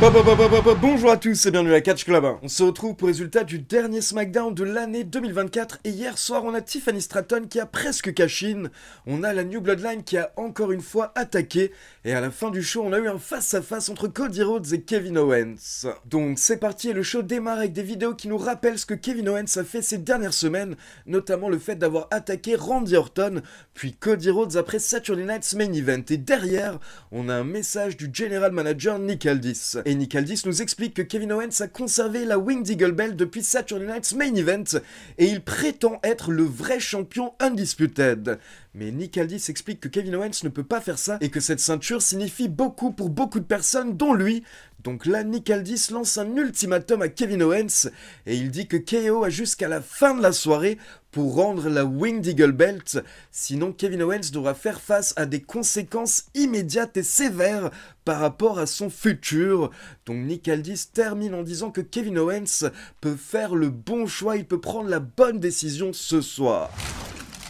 Bonjour à tous et bienvenue à Catch Club. On se retrouve pour le résultat du dernier SmackDown de l'année 2024 et hier soir on a Tiffany Stratton qui a presque cash-in, on a la New Bloodline qui a encore une fois attaqué et à la fin du show on a eu un face-à-face entre Cody Rhodes et Kevin Owens. Donc c'est parti et le show démarre avec des vidéos qui nous rappellent ce que Kevin Owens a fait ces dernières semaines, notamment le fait d'avoir attaqué Randy Orton, puis Cody Rhodes après Saturday Night's Main Event et derrière on a un message du General Manager Nick Aldis. Et Nick Aldis nous explique que Kevin Owens a conservé la Winged Eagle Belt depuis Saturday Night's Main Event et il prétend être le vrai champion Undisputed. Mais Nick Aldis explique que Kevin Owens ne peut pas faire ça et que cette ceinture signifie beaucoup pour beaucoup de personnes, dont lui. Donc là, Nick Aldis lance un ultimatum à Kevin Owens et il dit que KO a jusqu'à la fin de la soirée pour rendre la Winged Eagle Belt, sinon Kevin Owens devra faire face à des conséquences immédiates et sévères par rapport à son futur. Donc Nick Aldis termine en disant que Kevin Owens peut faire le bon choix, il peut prendre la bonne décision ce soir.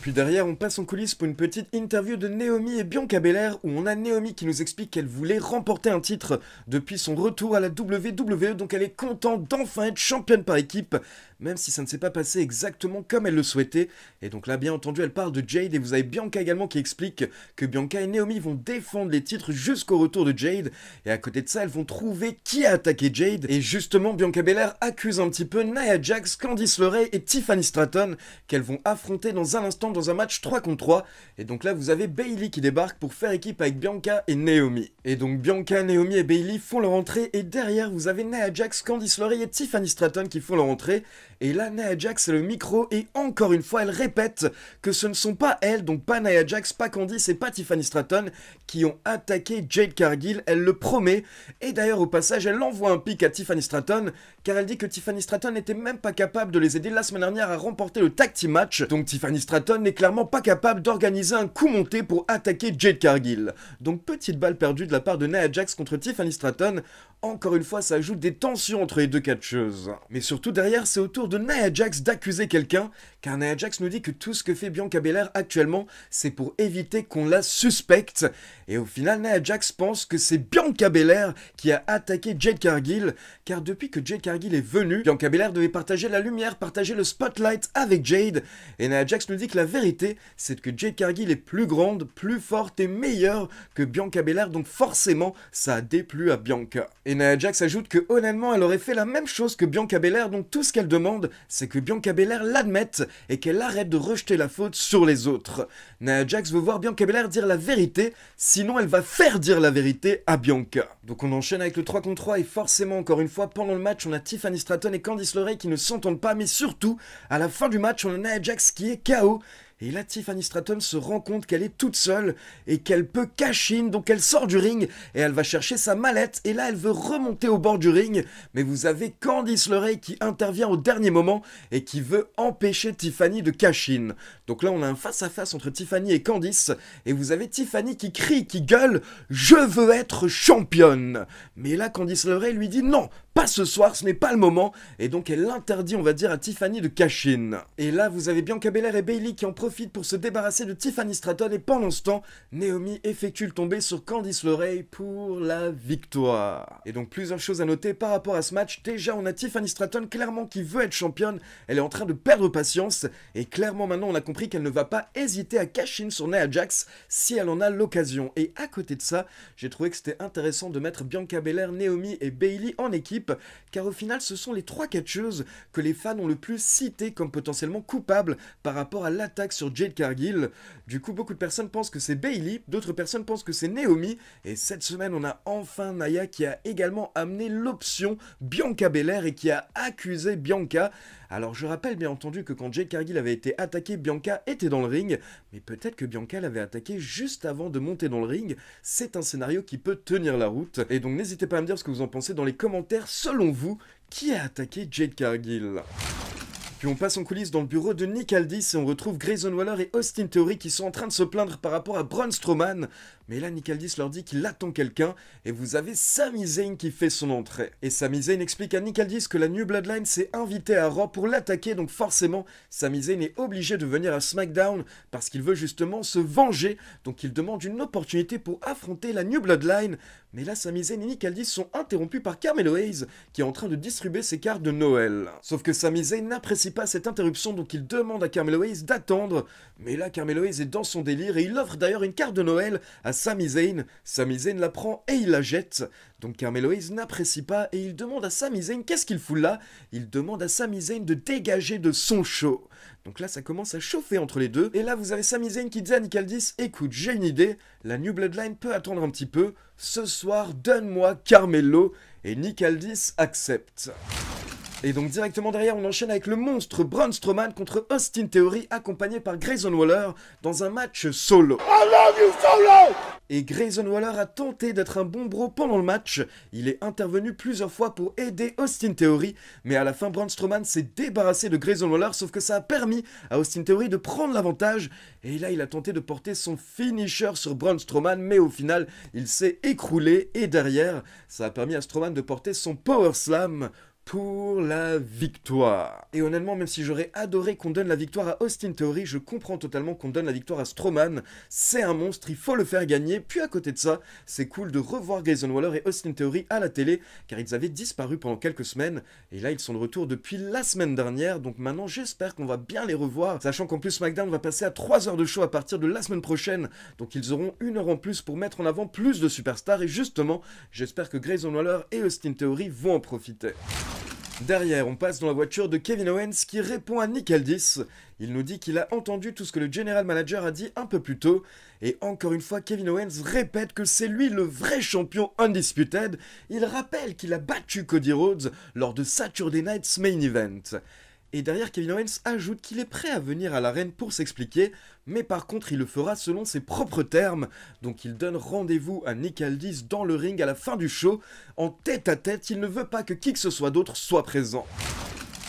Puis derrière, on passe en coulisses pour une petite interview de Naomi et Bianca Belair où on a Naomi qui nous explique qu'elle voulait remporter un titre depuis son retour à la WWE, donc elle est contente d'enfin être championne par équipe, même si ça ne s'est pas passé exactement comme elle le souhaitait. Et donc là, bien entendu, elle parle de Jade et vous avez Bianca également qui explique que Bianca et Naomi vont défendre les titres jusqu'au retour de Jade. Et à côté de ça, elles vont trouver qui a attaqué Jade. Et justement, Bianca Belair accuse un petit peu Nia Jax, Candice LeRae et Tiffany Stratton qu'elles vont affronter dans un instant dans un match 3 contre 3. Et donc là, vous avez Bayley qui débarque pour faire équipe avec Bianca et Naomi. Et donc Bianca, Naomi et Bayley font leur entrée. Et derrière, vous avez Nia Jax, Candice LeRae et Tiffany Stratton qui font leur entrée. Et là, Nia Jax a le micro et encore une fois, elle répète que ce ne sont pas elles, donc pas Nia Jax, pas Candice et pas Tiffany Stratton, qui ont attaqué Jade Cargill, elle le promet. Et d'ailleurs, au passage, elle envoie un pic à Tiffany Stratton, car elle dit que Tiffany Stratton n'était même pas capable de les aider la semaine dernière à remporter le tag team match. Donc Tiffany Stratton n'est clairement pas capable d'organiser un coup monté pour attaquer Jade Cargill. Donc petite balle perdue de la part de Nia Jax contre Tiffany Stratton. Encore une fois, ça ajoute des tensions entre les deux catcheuses. Mais surtout derrière, c'est au tour de Nia Jax d'accuser quelqu'un, car Nia Jax nous dit que tout ce que fait Bianca Belair actuellement, c'est pour éviter qu'on la suspecte. Et au final, Nia Jax pense que c'est Bianca Belair qui a attaqué Jade Cargill, car depuis que Jade Cargill est venue, Bianca Belair devait partager la lumière, partager le spotlight avec Jade. Et Nia Jax nous dit que la vérité, c'est que Jade Cargill est plus grande, plus forte et meilleure que Bianca Belair, donc forcément, ça a déplu à Bianca. Et Nia Jax ajoute que honnêtement, elle aurait fait la même chose que Bianca Belair, donc tout ce qu'elle demande, c'est que Bianca Belair l'admette et qu'elle arrête de rejeter la faute sur les autres. Nia Jax veut voir Bianca Belair dire la vérité, sinon elle va faire dire la vérité à Bianca. Donc on enchaîne avec le 3 contre 3 et forcément, encore une fois, pendant le match, on a Tiffany Stratton et Candice LeRae qui ne s'entendent pas, mais surtout, à la fin du match, on a Nia Jax qui est KO. Et là, Tiffany Stratton se rend compte qu'elle est toute seule et qu'elle peut cash in, donc elle sort du ring et elle va chercher sa mallette. Et là, elle veut remonter au bord du ring, mais vous avez Candice LeRae qui intervient au dernier moment et qui veut empêcher Tiffany de cash in. Donc là, on a un face-à-face entre Tiffany et Candice et vous avez Tiffany qui crie, qui gueule « Je veux être championne !» Mais là, Candice LeRae lui dit « Non, pas ce soir, ce n'est pas le moment !» Et donc elle interdit, on va dire, à Tiffany de cash in. Et là, vous avez Bianca Belair et Bayley qui en profite pour se débarrasser de Tiffany Stratton et pendant ce temps, Naomi effectue le tombé sur Candice LeRae pour la victoire. Et donc plusieurs choses à noter par rapport à ce match. Déjà, on a Tiffany Stratton clairement qui veut être championne, elle est en train de perdre patience et clairement maintenant on a compris qu'elle ne va pas hésiter à cash in sur Nia Jax si elle en a l'occasion. Et à côté de ça, j'ai trouvé que c'était intéressant de mettre Bianca Belair, Naomi et Bayley en équipe, car au final ce sont les trois catcheuses que les fans ont le plus cité comme potentiellement coupables par rapport à l'attaque sur Jade Cargill. Du coup, beaucoup de personnes pensent que c'est Bayley, d'autres personnes pensent que c'est Naomi, et cette semaine, on a enfin Nia qui a également amené l'option Bianca Belair et qui a accusé Bianca. Alors, je rappelle bien entendu que quand Jade Cargill avait été attaquée, Bianca était dans le ring, mais peut-être que Bianca l'avait attaquée juste avant de monter dans le ring. C'est un scénario qui peut tenir la route, et donc n'hésitez pas à me dire ce que vous en pensez dans les commentaires. Selon vous, qui a attaqué Jade Cargill ? Puis on passe en coulisses dans le bureau de Nick Aldis et on retrouve Grayson Waller et Austin Theory qui sont en train de se plaindre par rapport à Braun Strowman. Mais là, Nick Aldis leur dit qu'il attend quelqu'un, et vous avez Sami Zayn qui fait son entrée. Et Sami Zayn explique à Nick Aldis que la New Bloodline s'est invitée à Raw pour l'attaquer, donc forcément, Sami Zayn est obligé de venir à SmackDown parce qu'il veut justement se venger, donc il demande une opportunité pour affronter la New Bloodline. Mais là, Sami Zayn et Nick Aldis sont interrompus par Carmelo Hayes, qui est en train de distribuer ses cartes de Noël. Sauf que Sami Zayn n'apprécie pas cette interruption, donc il demande à Carmelo Hayes d'attendre. Mais là, Carmelo Hayes est dans son délire, et il offre d'ailleurs une carte de Noël à Sami Zayn. Sami Zayn la prend et il la jette. Donc Carmelo Hayes n'apprécie pas, et il demande à Sami Zayn qu'est-ce qu'il fout là. Il demande à Sami Zayn de dégager de son show. Donc là, ça commence à chauffer entre les deux. Et là, vous avez Sami Zayn qui dit à Nick Aldis, écoute, j'ai une idée, la New Bloodline peut attendre un petit peu. Ce soir, donne-moi Carmelo. Et Nick Aldis accepte. Et donc directement derrière, on enchaîne avec le monstre Braun Strowman contre Austin Theory, accompagné par Grayson Waller dans un match solo. I love you, Solo! Et Grayson Waller a tenté d'être un bon bro pendant le match. Il est intervenu plusieurs fois pour aider Austin Theory, mais à la fin, Braun Strowman s'est débarrassé de Grayson Waller, sauf que ça a permis à Austin Theory de prendre l'avantage. Et là, il a tenté de porter son finisher sur Braun Strowman, mais au final, il s'est écroulé. Et derrière, ça a permis à Strowman de porter son Power Slam pour la victoire. Et honnêtement, même si j'aurais adoré qu'on donne la victoire à Austin Theory, je comprends totalement qu'on donne la victoire à Strowman. C'est un monstre, il faut le faire gagner. Puis à côté de ça, c'est cool de revoir Grayson Waller et Austin Theory à la télé, car ils avaient disparu pendant quelques semaines. Et là, ils sont de retour depuis la semaine dernière, donc maintenant j'espère qu'on va bien les revoir, sachant qu'en plus SmackDown va passer à 3 heures de show à partir de la semaine prochaine, donc ils auront 1 heure en plus pour mettre en avant plus de superstars, et justement, j'espère que Grayson Waller et Austin Theory vont en profiter. Derrière, on passe dans la voiture de Kevin Owens qui répond à Nick Aldis. Il nous dit qu'il a entendu tout ce que le General Manager a dit un peu plus tôt. Et encore une fois, Kevin Owens répète que c'est lui le vrai champion Undisputed. Il rappelle qu'il a battu Cody Rhodes lors de Saturday Night's Main Event. Et derrière, Kevin Owens ajoute qu'il est prêt à venir à l'arène pour s'expliquer, mais par contre il le fera selon ses propres termes, donc il donne rendez-vous à Nick Aldis dans le ring à la fin du show. En tête à tête, il ne veut pas que qui que ce soit d'autre soit présent.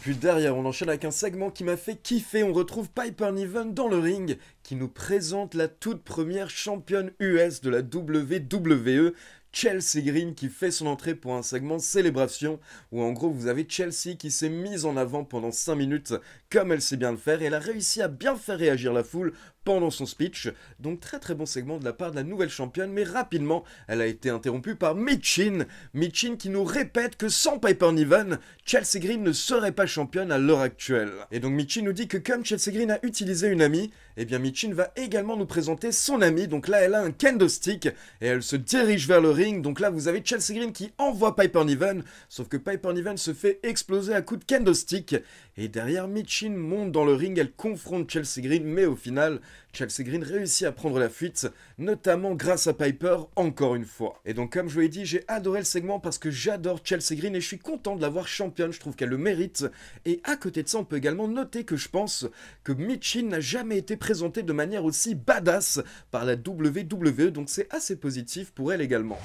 Puis derrière, on enchaîne avec un segment qui m'a fait kiffer, on retrouve Piper Niven dans le ring, qui nous présente la toute première championne US de la WWE, Chelsea Green, qui fait son entrée pour un segment célébration où en gros vous avez Chelsea qui s'est mise en avant pendant 5 minutes comme elle sait bien le faire, et elle a réussi à bien faire réagir la foule pendant son speech. Donc très bon segment de la part de la nouvelle championne, mais rapidement elle a été interrompue par Michin qui nous répète que sans Piper Niven, Chelsea Green ne serait pas championne à l'heure actuelle. Et donc Michin nous dit que comme Chelsea Green a utilisé une amie, et bien Michin va également nous présenter son amie. Donc là elle a un kendo stick et elle se dirige vers le ring. Donc là vous avez Chelsea Green qui envoie Piper Niven, sauf que Piper Niven se fait exploser à coups de kendo stick. Et derrière, Michin monte dans le ring, elle confronte Chelsea Green, mais au final, Chelsea Green réussit à prendre la fuite, notamment grâce à Piper, encore une fois. Et donc comme je vous l'ai dit, j'ai adoré le segment parce que j'adore Chelsea Green et je suis content de la voir championne, je trouve qu'elle le mérite. Et à côté de ça, on peut également noter que je pense que Michin n'a jamais été présentée de manière aussi badass par la WWE, donc c'est assez positif pour elle également.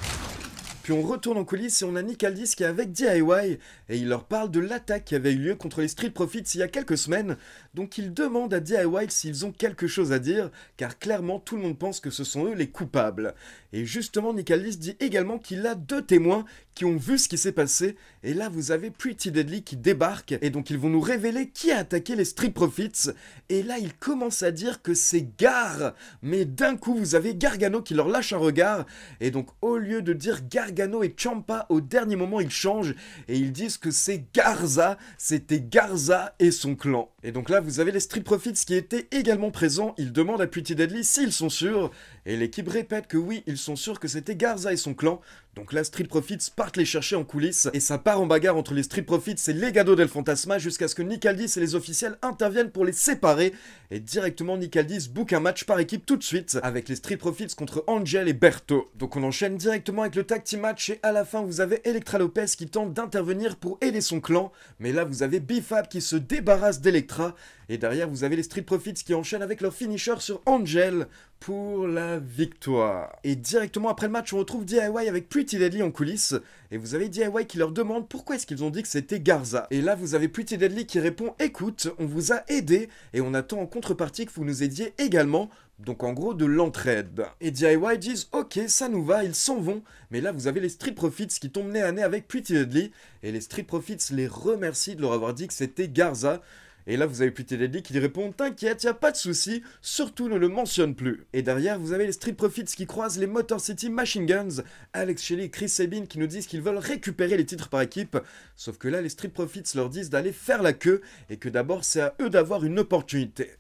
Puis on retourne en coulisses et on a Nick Aldis qui est avec DIY et il leur parle de l'attaque qui avait eu lieu contre les Street Profits il y a quelques semaines. Donc il demande à DIY s'ils ont quelque chose à dire, car clairement tout le monde pense que ce sont eux les coupables. Et justement Nick Aldis dit également qu'il a 2 témoins qui ont vu ce qui s'est passé, et là vous avez Pretty Deadly qui débarque, et donc ils vont nous révéler qui a attaqué les Street Profits, et là ils commencent à dire que c'est Gar, mais d'un coup vous avez Gargano qui leur lâche un regard, et donc au lieu de dire Gargano et Ciampa, au dernier moment ils changent, et ils disent que c'est Garza, c'était Garza et son clan. Et donc là vous avez les Street Profits qui étaient également présents, ils demandent à Pretty Deadly s'ils sont sûrs, et l'équipe répète que oui, ils sont sûrs que c'était Garza et son clan. Donc là, Street Profits partent les chercher en coulisses, et ça part en bagarre entre les Street Profits et Legado del Fantasma, jusqu'à ce que Nick Aldis et les officiels interviennent pour les séparer, et directement Nick Aldis book un match par équipe tout de suite, avec les Street Profits contre Angel et Berto. Donc on enchaîne directement avec le tag team match, et à la fin vous avez Elektra Lopez qui tente d'intervenir pour aider son clan, mais là vous avez B-Fab qui se débarrasse d'Elektra, et derrière vous avez les Street Profits qui enchaînent avec leur finisher sur Angel pour la victoire. Et directement après le match, on retrouve DIY avec Pretty Deadly en coulisses, et vous avez DIY qui leur demande pourquoi est-ce qu'ils ont dit que c'était Garza. Et là vous avez Pretty Deadly qui répond: écoute, on vous a aidé et on attend en contrepartie que vous nous aidiez également Donc en gros de l'entraide. Et DIY disent ok ça nous va, ils s'en vont. Mais là vous avez les Street Profits qui tombent nez à nez avec Pretty Deadly. Et les Street Profits les remercient de leur avoir dit que c'était Garza. Et là, vous avez Pretty Deadly qui lui répond « T'inquiète, y a pas de souci, surtout ne le mentionne plus ». Et derrière, vous avez les Street Profits qui croisent les Motor City Machine Guns, Alex Shelley et Chris Sabin qui nous disent qu'ils veulent récupérer les titres par équipe. Sauf que là, les Street Profits leur disent d'aller faire la queue et que d'abord, c'est à eux d'avoir une opportunité.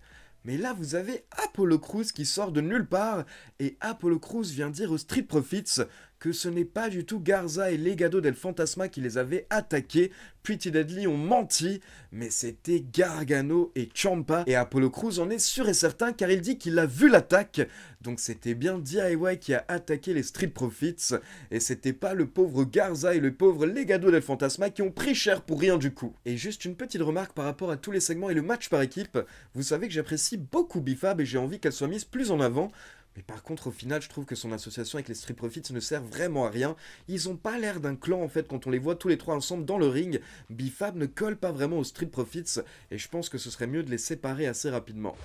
Mais là, vous avez Apollo Crews qui sort de nulle part, et Apollo Crews vient dire aux Street Profits que ce n'est pas du tout Garza et Legado del Fantasma qui les avaient attaqués. Pretty Deadly ont menti, mais c'était Gargano et Ciampa, et Apollo Crews en est sûr et certain car il dit qu'il a vu l'attaque, donc c'était bien DIY qui a attaqué les Street Profits, et c'était pas le pauvre Garza et le pauvre Legado del Fantasma qui ont pris cher pour rien du coup. Et juste une petite remarque par rapport à tous les segments et le match par équipe, vous savez que j'apprécie beaucoup B-Fab et j'ai envie qu'elle soit mise plus en avant. Mais par contre, au final, je trouve que son association avec les Street Profits ne sert vraiment à rien. Ils ont pas l'air d'un clan, en fait, quand on les voit tous les trois ensemble dans le ring. B-Fab ne colle pas vraiment aux Street Profits, et je pense que ce serait mieux de les séparer assez rapidement.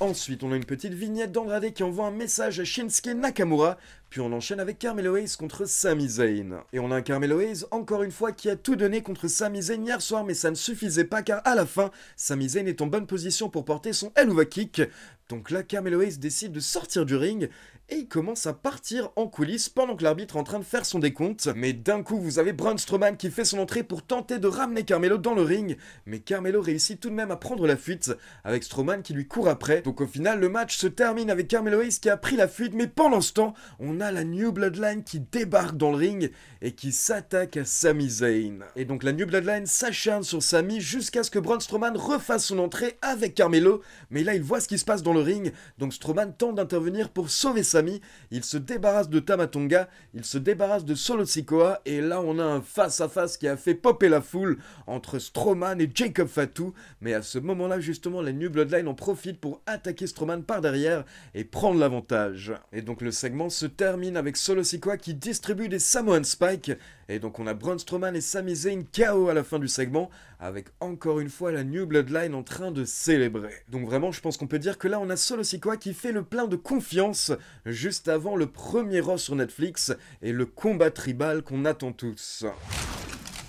Ensuite, on a une petite vignette d'Andrade qui envoie un message à Shinsuke Nakamura, puis on enchaîne avec Carmelo Hayes contre Sami Zayn. Et on a un Carmelo Hayes, encore une fois, qui a tout donné contre Sami Zayn hier soir, mais ça ne suffisait pas car à la fin, Sami Zayn est en bonne position pour porter son Helluva Kick. Donc là, Carmelo Hayes décide de sortir du ring, et il commence à partir en coulisses pendant que l'arbitre est en train de faire son décompte. Mais d'un coup, vous avez Braun Strowman qui fait son entrée pour tenter de ramener Carmelo dans le ring, mais Carmelo réussit tout de même à prendre la fuite, avec Strowman qui lui court après. Donc au final, le match se termine avec Carmelo Hayes qui a pris la fuite, mais pendant ce temps, on a la New Bloodline qui débarque dans le ring et qui s'attaque à Sami Zayn. Et donc la New Bloodline s'acharne sur Sami jusqu'à ce que Braun Strowman refasse son entrée avec Carmelo, mais là il voit ce qui se passe dans le ring, donc Strowman tente d'intervenir pour sauver Sami, il se débarrasse de Tama Tonga, il se débarrasse de Solo Sikoa, et là on a un face-à-face qui a fait popper la foule entre Strowman et Jacob Fatu, mais à ce moment-là justement la New Bloodline en profite pour attaquer Strowman par derrière et prendre l'avantage. Et donc le segment se termine avec Solo Sikoa qui distribue des Samoan Spike, et donc on a Braun Strowman et Sami Zayn KO à la fin du segment, avec encore une fois la New Bloodline en train de célébrer. Donc vraiment je pense qu'on peut dire que là on a Solo Sikoa qui fait le plein de confiance juste avant le premier Raw sur Netflix et le combat tribal qu'on attend tous.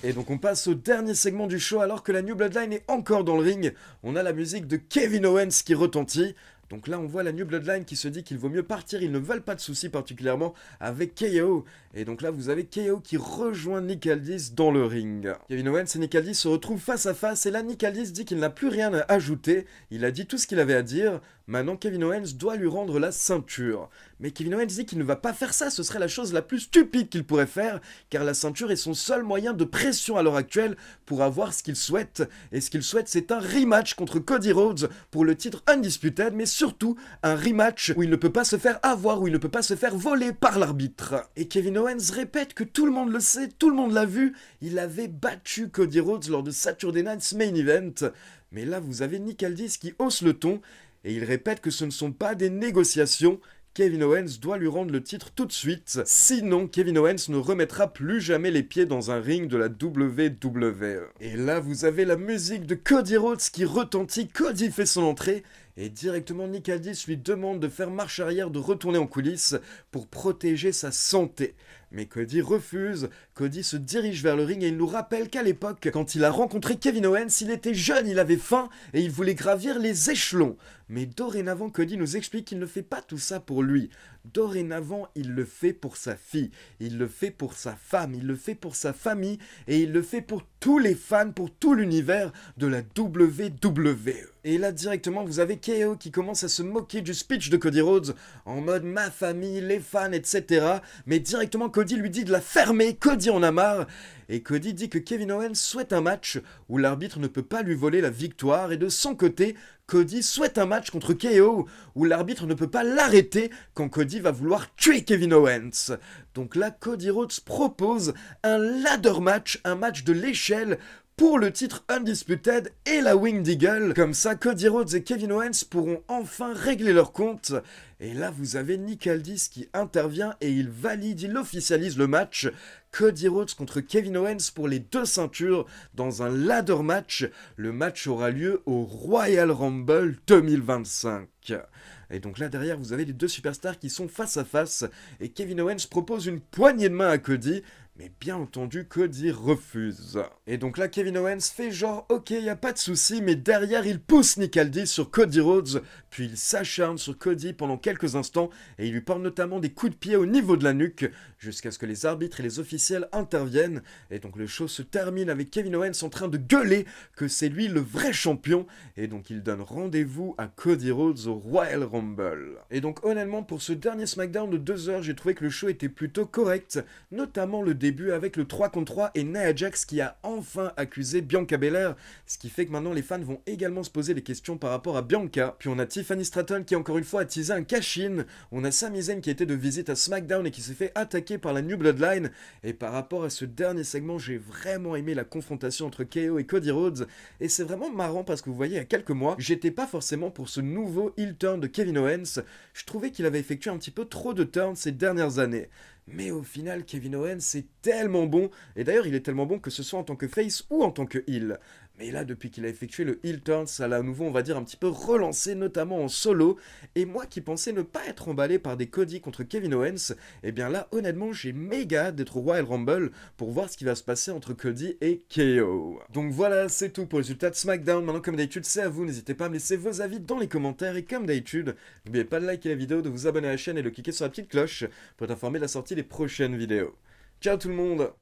Et donc on passe au dernier segment du show alors que la New Bloodline est encore dans le ring. On a la musique de Kevin Owens qui retentit. Donc là on voit la New Bloodline qui se dit qu'il vaut mieux partir, ils ne veulent pas de soucis particulièrement avec KO. Et donc là vous avez KO qui rejoint Nick Aldis dans le ring. Kevin Owens et Nick Aldis se retrouvent face à face et là Nick Aldis dit qu'il n'a plus rien à ajouter. Il a dit tout ce qu'il avait à dire. Maintenant Kevin Owens doit lui rendre la ceinture. Mais Kevin Owens dit qu'il ne va pas faire ça, ce serait la chose la plus stupide qu'il pourrait faire, car la ceinture est son seul moyen de pression à l'heure actuelle pour avoir ce qu'il souhaite. Et ce qu'il souhaite c'est un rematch contre Cody Rhodes pour le titre Undisputed, mais surtout un rematch où il ne peut pas se faire avoir, où il ne peut pas se faire voler par l'arbitre. Et Kevin Owens répète que tout le monde le sait, tout le monde l'a vu, il avait battu Cody Rhodes lors de Saturday Night's Main Event. Mais là vous avez Nick Aldis qui hausse le ton, et il répète que ce ne sont pas des négociations. Kevin Owens doit lui rendre le titre tout de suite, sinon Kevin Owens ne remettra plus jamais les pieds dans un ring de la WWE. Et là vous avez la musique de Cody Rhodes qui retentit, Cody fait son entrée, et directement Nick Aldis lui demande de faire marche arrière, de retourner en coulisses pour protéger sa santé. Mais Cody refuse, Cody se dirige vers le ring et il nous rappelle qu'à l'époque, quand il a rencontré Kevin Owens, il était jeune, il avait faim et il voulait gravir les échelons. Mais dorénavant, Cody nous explique qu'il ne fait pas tout ça pour lui. Dorénavant, il le fait pour sa fille, il le fait pour sa femme, il le fait pour sa famille et il le fait pour tous les fans, pour tout l'univers de la WWE. Et là directement vous avez KO qui commence à se moquer du speech de Cody Rhodes en mode ma famille, les fans, etc. Mais directement Cody lui dit de la fermer, Cody en a marre. Et Cody dit que Kevin Owens souhaite un match où l'arbitre ne peut pas lui voler la victoire et de son côté, Cody souhaite un match contre KO où l'arbitre ne peut pas l'arrêter quand Cody va vouloir tuer Kevin Owens. Donc là, Cody Rhodes propose un ladder match, un match de l'échelle pour le titre Undisputed et la Winged Eagle. Comme ça, Cody Rhodes et Kevin Owens pourront enfin régler leur compte. Et là, vous avez Nick Aldis qui intervient et il valide, il officialise le match. Cody Rhodes contre Kevin Owens pour les 2 ceintures dans un ladder match. Le match aura lieu au Royal Rumble 2025. Et donc là derrière vous avez les 2 superstars qui sont face à face et Kevin Owens propose une poignée de main à Cody. Mais bien entendu, Cody refuse. Et donc là, Kevin Owens fait genre, ok, y a pas de souci, mais derrière, il pousse Nick Aldis sur Cody Rhodes, puis il s'acharne sur Cody pendant quelques instants, et il lui porte notamment des coups de pied au niveau de la nuque, jusqu'à ce que les arbitres et les officiels interviennent. Et donc le show se termine avec Kevin Owens en train de gueuler que c'est lui le vrai champion, et donc il donne rendez-vous à Cody Rhodes au Royal Rumble. Et donc honnêtement, pour ce dernier SmackDown de 2 heures, j'ai trouvé que le show était plutôt correct, notamment le début avec le 3 contre 3 et Nia Jax qui a enfin accusé Bianca Belair, ce qui fait que maintenant les fans vont également se poser des questions par rapport à Bianca. Puis on a Tiffany Stratton qui encore une fois a teasé un cash-in, on a Sami Zayn qui était de visite à SmackDown et qui s'est fait attaquer par la New Bloodline, et par rapport à ce dernier segment, j'ai vraiment aimé la confrontation entre KO et Cody Rhodes, et c'est vraiment marrant parce que vous voyez, il y a quelques mois, j'étais pas forcément pour ce nouveau heel turn de Kevin Owens, je trouvais qu'il avait effectué un petit peu trop de turns ces dernières années. Mais au final, Kevin Owens est tellement bon, et d'ailleurs il est tellement bon que ce soit en tant que face ou en tant que heel. Mais là, depuis qu'il a effectué le heel turn, ça l'a à nouveau, on va dire, un petit peu relancé, notamment en solo. Et moi qui pensais ne pas être emballé par des Cody contre Kevin Owens, eh bien là, honnêtement, j'ai méga hâte d'être au Royal Rumble pour voir ce qui va se passer entre Cody et KO. Donc voilà, c'est tout pour le résultat de SmackDown. Maintenant, comme d'habitude, c'est à vous. N'hésitez pas à me laisser vos avis dans les commentaires. Et comme d'habitude, n'oubliez pas de liker la vidéo, de vous abonner à la chaîne et de cliquer sur la petite cloche pour être informé de la sortie des prochaines vidéos. Ciao tout le monde!